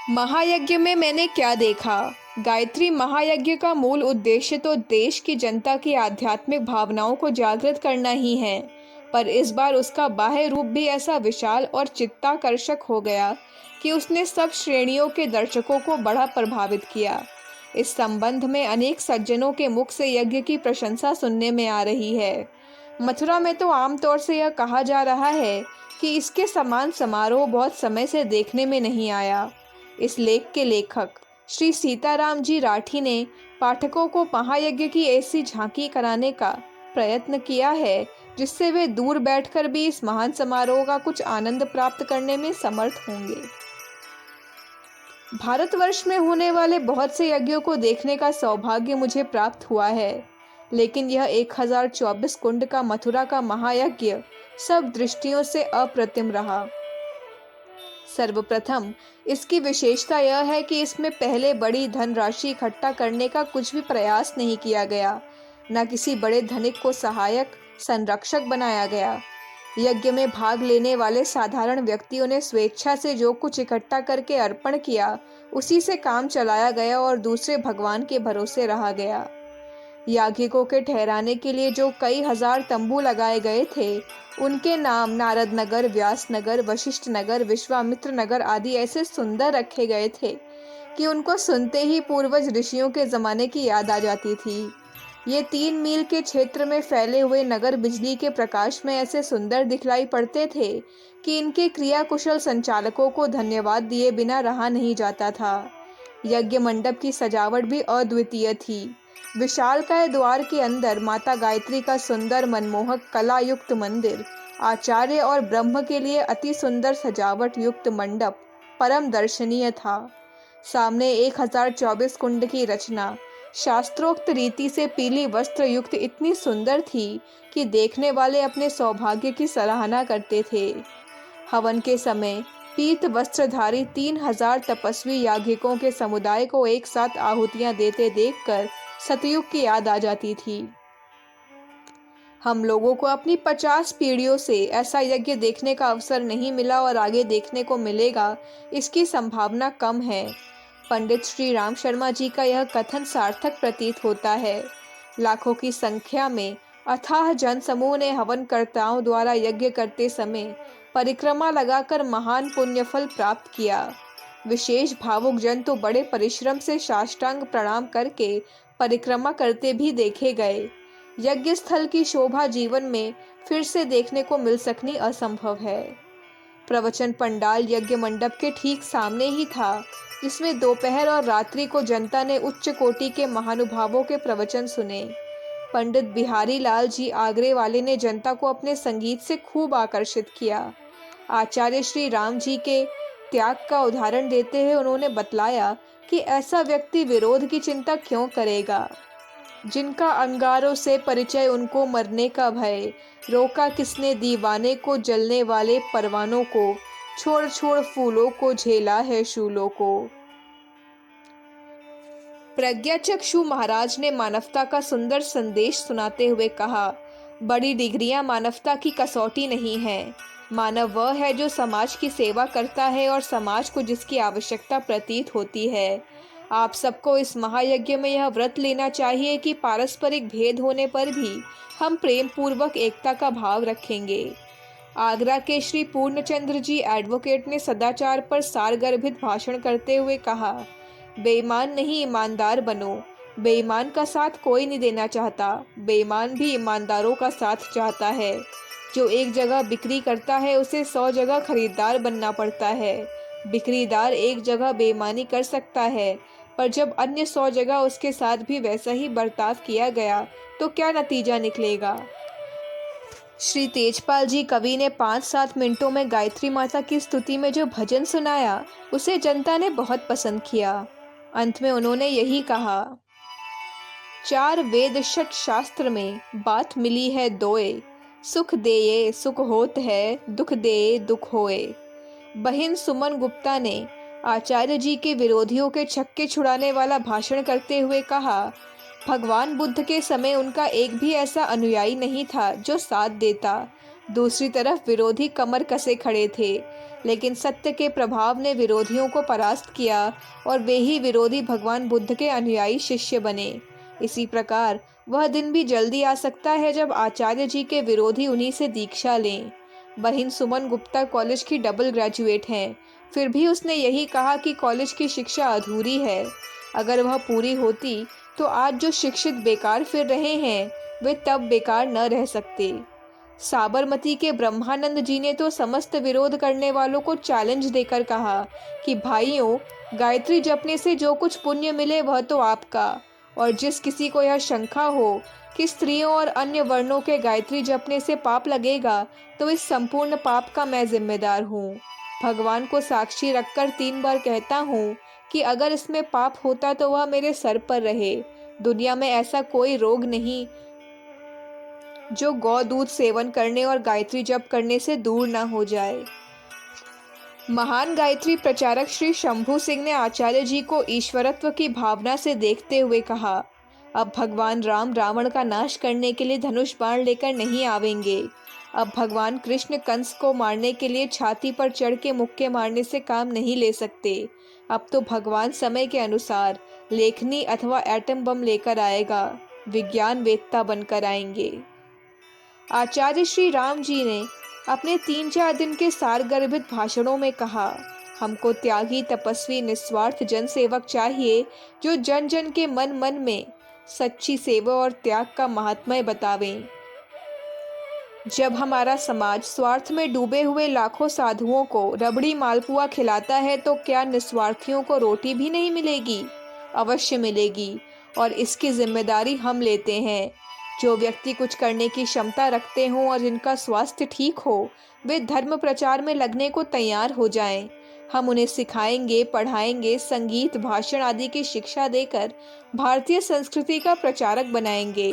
महायज्ञ में मैंने क्या देखा। गायत्री महायज्ञ का मूल उद्देश्य तो देश की जनता की आध्यात्मिक भावनाओं को जागृत करना ही है, पर इस बार उसका बाह्य रूप भी ऐसा विशाल और चित्ताकर्षक हो गया कि उसने सब श्रेणियों के दर्शकों को बड़ा प्रभावित किया। इस संबंध में अनेक सज्जनों के मुख से यज्ञ की प्रशंसा सुनने में आ रही है। मथुरा में तो आमतौर से यह कहा जा रहा है कि इसके समान समारोह बहुत समय से देखने में नहीं आया। इस लेख के लेखक श्री सीताराम जी राठी ने पाठकों को महायज्ञ की ऐसी झांकी कराने का प्रयत्न किया है जिससे वे दूर बैठकर भी इस महान समारोह का कुछ आनंद प्राप्त करने में समर्थ होंगे। भारतवर्ष में होने वाले बहुत से यज्ञों को देखने का सौभाग्य मुझे प्राप्त हुआ है, लेकिन यह 1024 कुंड का मथुरा का महायज्ञ सब दृष्टियों से अप्रतिम रहा। सर्वप्रथम इसकी विशेषता यह है कि इसमें पहले बड़ी धनराशि इकट्ठा करने का कुछ भी प्रयास नहीं किया गया, न किसी बड़े धनिक को सहायक संरक्षक बनाया गया। यज्ञ में भाग लेने वाले साधारण व्यक्तियों ने स्वेच्छा से जो कुछ इकट्ठा करके अर्पण किया, उसी से काम चलाया गया और दूसरे भगवान के भरोसे रहा गया। याज्ञिकों के ठहराने के लिए जो कई हजार तंबू लगाए गए थे, उनके नाम नारद नगर, व्यास नगर, वशिष्ठ नगर, विश्वामित्र नगर आदि ऐसे सुंदर रखे गए थे कि उनको सुनते ही पूर्वज ऋषियों के जमाने की याद आ जाती थी। ये 3 मील के क्षेत्र में फैले हुए नगर बिजली के प्रकाश में ऐसे सुंदर दिखलाई पड़ते थे कि इनके क्रिया कुशल संचालकों को धन्यवाद दिए बिना रहा नहीं जाता था। यज्ञ मंडप की सजावट भी अद्वितीय थी। विशालकाय द्वार के अंदर माता गायत्री का सुंदर मनमोहक कला युक्त मंदिर, आचार्य और ब्रह्म के लिए अति सुंदर सजावट युक्त मंडप परम दर्शनीय था। सामने 1024 कुंड की रचना शास्त्रोक्त रीति से पीली वस्त्र युक्त इतनी सुंदर थी कि देखने वाले अपने सौभाग्य की सराहना करते थे। हवन के समय पीत वस्त्रधारी 3000 तपस्वी याज्ञिकों के समुदाय को एक साथ आहुतियां देते देखकर सतयुग की याद आ जाती थी। हम लोगों को अपनी 50 पीढ़ियों से ऐसा यज्ञ देखने का अवसर नहीं मिला और आगे देखने को मिलेगा, इसकी संभावना कम है। पंडित श्री राम शर्मा जी का यह कथन सार्थक प्रतीत होता है। लाखों की संख्या में अथाह जनसमूह ने हवनकर्ताओं द्वारा यज्ञ करते समय परिक्रमा लगाकर महान पुण्यफल प्राप्त किया। विशेष भावुक जन तो बड़े परिश्रम से साष्टांग प्रणाम करके परिक्रमा करते भी देखे गए। यज्ञ स्थल की शोभा जीवन में फिर से देखने को मिल सकनी असंभव है। प्रवचन पंडाल यज्ञ मंडप के ठीक सामने ही था, जिसमें दोपहर और रात्रि को जनता ने उच्च कोटि के महानुभावों के प्रवचन सुने। पंडित बिहारी लाल जी आगरे वाले ने जनता को अपने संगीत से खूब आकर्षित किया। आचार्य श्री राम जी के त्याग का उदाहरण देते हुए उन्होंने बतलाया कि ऐसा व्यक्ति विरोध की चिंता क्यों करेगा। जिनका अंगारों से परिचय उनको मरने का भय, रोका किसने दीवाने को जलने वाले परवानों को, छोड़ छोड़ फूलों को झेला है शूलों को। प्रज्ञाचक्षु महाराज ने मानवता का सुंदर संदेश सुनाते हुए कहा, बड़ी डिग्रियां मानवता की कसौटी नहीं है। मानव वह है जो समाज की सेवा करता है और समाज को जिसकी आवश्यकता प्रतीत होती है। आप सबको इस महायज्ञ में यह व्रत लेना चाहिए कि पारस्परिक भेद होने पर भी हम प्रेम पूर्वक एकता का भाव रखेंगे। आगरा के श्री पूर्णचंद्र जी एडवोकेट ने सदाचार पर सारगर्भित भाषण करते हुए कहा, बेईमान नहीं ईमानदार बनो। बेईमान का साथ कोई नहीं देना चाहता, बेईमान भी ईमानदारों का साथ चाहता है। जो एक जगह बिक्री करता है उसे 100 जगह खरीदार बनना पड़ता है। बिक्रीदार एक जगह बेईमानी कर सकता है, पर जब अन्य 100 जगह उसके साथ भी वैसा ही बर्ताव किया गया तो क्या नतीजा निकलेगा। श्री तेजपाल जी कवि ने 5-7 मिनटों में गायत्री माता की स्तुति में जो भजन सुनाया, उसे जनता ने बहुत पसंद किया। अंत में उन्होंने यही कहा, 4 वेद 6 शास्त्र में बात मिली है दोए, सुख देये सुख होत है, दुख देये दुख होए। बहिन सुमन गुप्ता ने आचार्य जी के विरोधियों के छक्के छुड़ाने वाला भाषण करते हुए कहा, भगवान बुद्ध के समय उनका एक भी ऐसा अनुयायी नहीं था जो साथ देता। दूसरी तरफ विरोधी कमर कसे खड़े थे, लेकिन सत्य के प्रभाव ने विरोधियों को परास्त किया और वे ही विरोधी भगवान बुद्ध के अनुयायी शिष्य बने। इसी प्रकार वह दिन भी जल्दी आ सकता है जब आचार्य जी के विरोधी उन्हीं से दीक्षा लें। बहिन सुमन गुप्ता कॉलेज की डबल ग्रेजुएट हैं, फिर भी उसने यही कहा कि कॉलेज की शिक्षा अधूरी है। अगर वह पूरी होती तो आज जो शिक्षित बेकार फिर रहे हैं वे तब बेकार न रह सकते। साबरमती के ब्रह्मानंद जी ने तो समस्त विरोध करने वालों को चैलेंज देकर कहा कि भाइयों, गायत्री जपने से जो कुछ पुण्य मिले वह तो आपका, और जिस किसी को यह शंका हो कि स्त्रियों और अन्य वर्णों के गायत्री जपने से पाप लगेगा, तो इस संपूर्ण पाप का मैं जिम्मेदार हूँ। भगवान को साक्षी रखकर 3 बार कहता हूँ कि अगर इसमें पाप होता तो वह मेरे सर पर रहे। दुनिया में ऐसा कोई रोग नहीं जो गौ दूध सेवन करने और गायत्री जप करने से दूर न हो जाए। महान गायत्री प्रचारक श्री शंभू सिंह ने आचार्य जी को ईश्वरत्व की भावना से देखते हुए कहा, अब भगवान राम रावण का नाश करने के लिए धनुष बाण लेकर नहीं आवेंगे। अब भगवान कृष्ण कंस को मारने के लिए छाती पर चढ़ के मुक्के मारने से काम नहीं ले सकते। अब तो भगवान समय के अनुसार लेखनी अथवा एटम बम लेकर आएगा, विज्ञान वेत्ता बनकर आएंगे। आचार्य श्री राम जी ने अपने 3-4 दिन के सारगर्भित भाषणों में कहा, हमको त्यागी तपस्वी निस्वार्थ जनसेवक चाहिए जो जन जन के मन मन में सच्ची सेवा और त्याग का महात्म्य बतावें। जब हमारा समाज स्वार्थ में डूबे हुए लाखों साधुओं को रबड़ी मालपुआ खिलाता है तो क्या निस्वार्थियों को रोटी भी नहीं मिलेगी? अवश्य मिलेगी, और इसकी जिम्मेदारी हम लेते हैं। जो व्यक्ति कुछ करने की क्षमता रखते हों और जिनका स्वास्थ्य ठीक हो, वे धर्म प्रचार में लगने को तैयार हो जाएं। हम उन्हें सिखाएंगे, पढ़ाएंगे, संगीत, भाषण आदि की शिक्षा देकर भारतीय संस्कृति का प्रचारक बनाएंगे।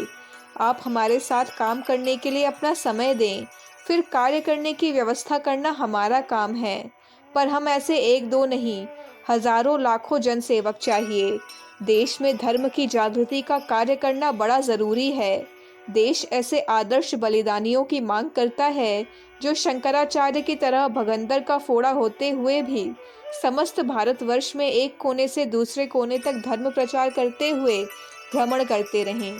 आप हमारे साथ काम करने के लिए अपना समय दें, फिर कार्य करने की व्यवस्था करना हमारा काम है। पर हम ऐसे 1-2 नहीं, हजारों लाखों जनसेवक चाहिए। देश में धर्म की जागृति का कार्य करना बड़ा ज़रूरी है। देश ऐसे आदर्श बलिदानियों की मांग करता है जो शंकराचार्य की तरह भगंदर का फोड़ा होते हुए भी समस्त भारतवर्ष में एक कोने से दूसरे कोने तक धर्म प्रचार करते हुए भ्रमण करते रहें।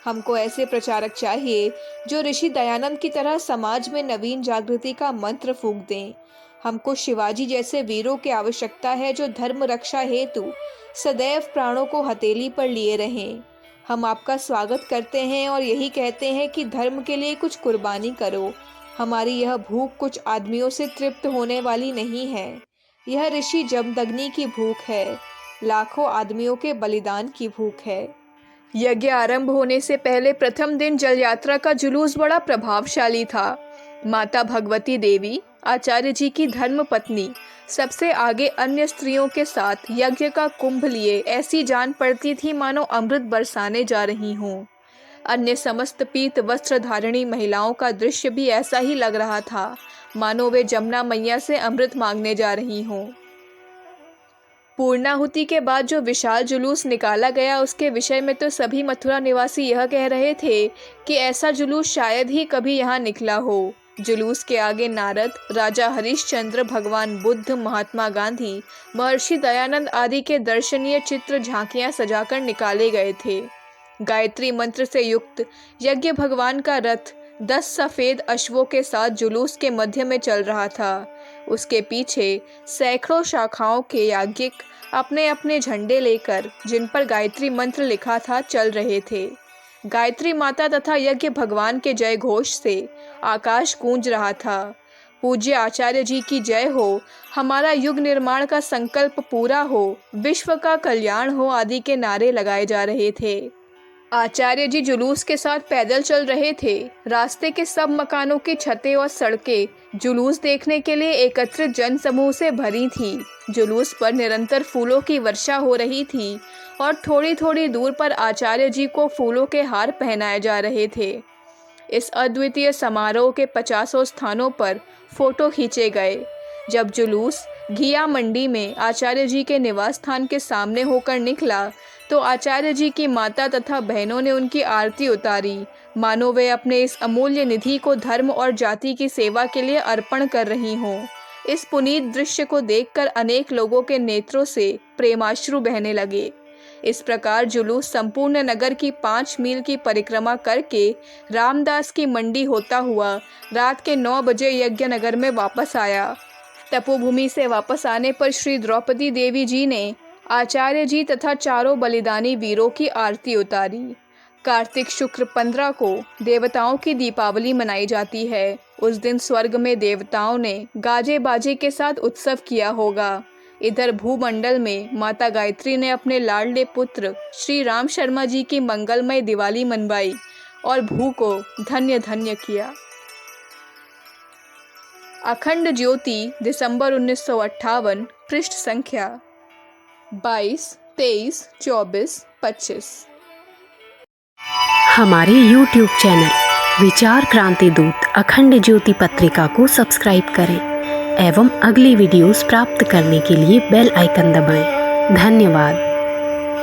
हमको ऐसे प्रचारक चाहिए जो ऋषि दयानंद की तरह समाज में नवीन जागृति का मंत्र फूंक दें। हमको शिवाजी जैसे वीरों की आवश्यकता है जो धर्म रक्षा हेतु सदैव प्राणों को हथेली पर लिए रहें। हम आपका स्वागत करते हैं और यही कहते हैं कि धर्म के लिए कुछ कुर्बानी करो। हमारी यह भूख कुछ आदमियों से तृप्त होने वाली नहीं है। यह ऋषि जमदग्नि की भूख है, लाखों आदमियों के बलिदान की भूख है। यज्ञ आरंभ होने से पहले प्रथम दिन जल यात्रा का जुलूस बड़ा प्रभावशाली था। माता भगवती देवी, आचार्य जी की धर्म पत्नी, सबसे आगे अन्य स्त्रियों के साथ यज्ञ का कुंभ लिए ऐसी जान पड़ती थी मानो अमृत बरसाने जा रही हों। अन्य समस्त पीत वस्त्र धारिणी महिलाओं का दृश्य भी ऐसा ही लग रहा था, मानो वे जमुना मैया से अमृत मांगने जा रही हों। पूर्णाहुति के बाद जो विशाल जुलूस निकाला गया उसके विषय में तो सभी मथुरा निवासी यह कह रहे थे कि ऐसा जुलूस शायद ही कभी यहाँ निकला हो। जुलूस के आगे नारद, राजा हरिश्चंद्र, भगवान बुद्ध, महात्मा गांधी, महर्षि दयानंद आदि के दर्शनीय चित्र झांकियां सजाकर निकाले गए थे। गायत्री मंत्र से युक्त यज्ञ भगवान का रथ 10 सफ़ेद अश्वों के साथ जुलूस के मध्य में चल रहा था। उसके पीछे सैकड़ों शाखाओं के याज्ञिक अपने अपने झंडे लेकर, जिन पर गायत्री मंत्र लिखा था, चल रहे थे। गायत्री माता तथा यज्ञ भगवान के जय घोष से आकाश गूंज रहा था। पूज्य आचार्य जी की जय हो, हमारा युग निर्माण का संकल्प पूरा हो, विश्व का कल्याण हो आदि के नारे लगाए जा रहे थे। आचार्य जी जुलूस के साथ पैदल चल रहे थे। रास्ते के सब मकानों की छतें और सड़कें जुलूस देखने के लिए एकत्रित जन समूह से भरी थी। जुलूस पर निरंतर फूलों की वर्षा हो रही थी और थोड़ी थोड़ी दूर पर आचार्य जी को फूलों के हार पहनाए जा रहे थे। इस अद्वितीय समारोह के 50 स्थानों पर फोटो खींचे गए। जब जुलूस घिया मंडी में आचार्य जी के निवास स्थान के सामने होकर निकला तो आचार्य जी की माता तथा बहनों ने उनकी आरती उतारी, मानो वे अपने इस अमूल्य निधि को धर्म और जाति की सेवा के लिए अर्पण कर रही हों। इस पुनीत दृश्य को देखकर अनेक लोगों के नेत्रों से प्रेमाश्रु बहने लगे। इस प्रकार जुलूस संपूर्ण नगर की 5 मील की परिक्रमा करके रामदास की मंडी होता हुआ रात के 9 बजे यज्ञनगर में वापस आया। तपोभूमि से वापस आने पर श्री द्रौपदी देवी जी ने आचार्य जी तथा चारों बलिदानी वीरों की आरती उतारी। कार्तिक शुक्ल 15 को देवताओं की दीपावली मनाई जाती है। उस दिन स्वर्ग में देवताओं ने गाजे बाजे के साथ उत्सव किया होगा। इधर भूमंडल में माता गायत्री ने अपने लाडले पुत्र श्री राम शर्मा जी की मंगलमय दिवाली मनवाई और भू को धन्य धन्य किया। अखंड ज्योति दिसंबर 1958, पृष्ठ संख्या 22, 23, 24, 25। हमारे YouTube चैनल विचार क्रांति दूत अखंड ज्योति पत्रिका को सब्सक्राइब करें एवं अगली वीडियोस प्राप्त करने के लिए बेल आइकन दबाएं। धन्यवाद।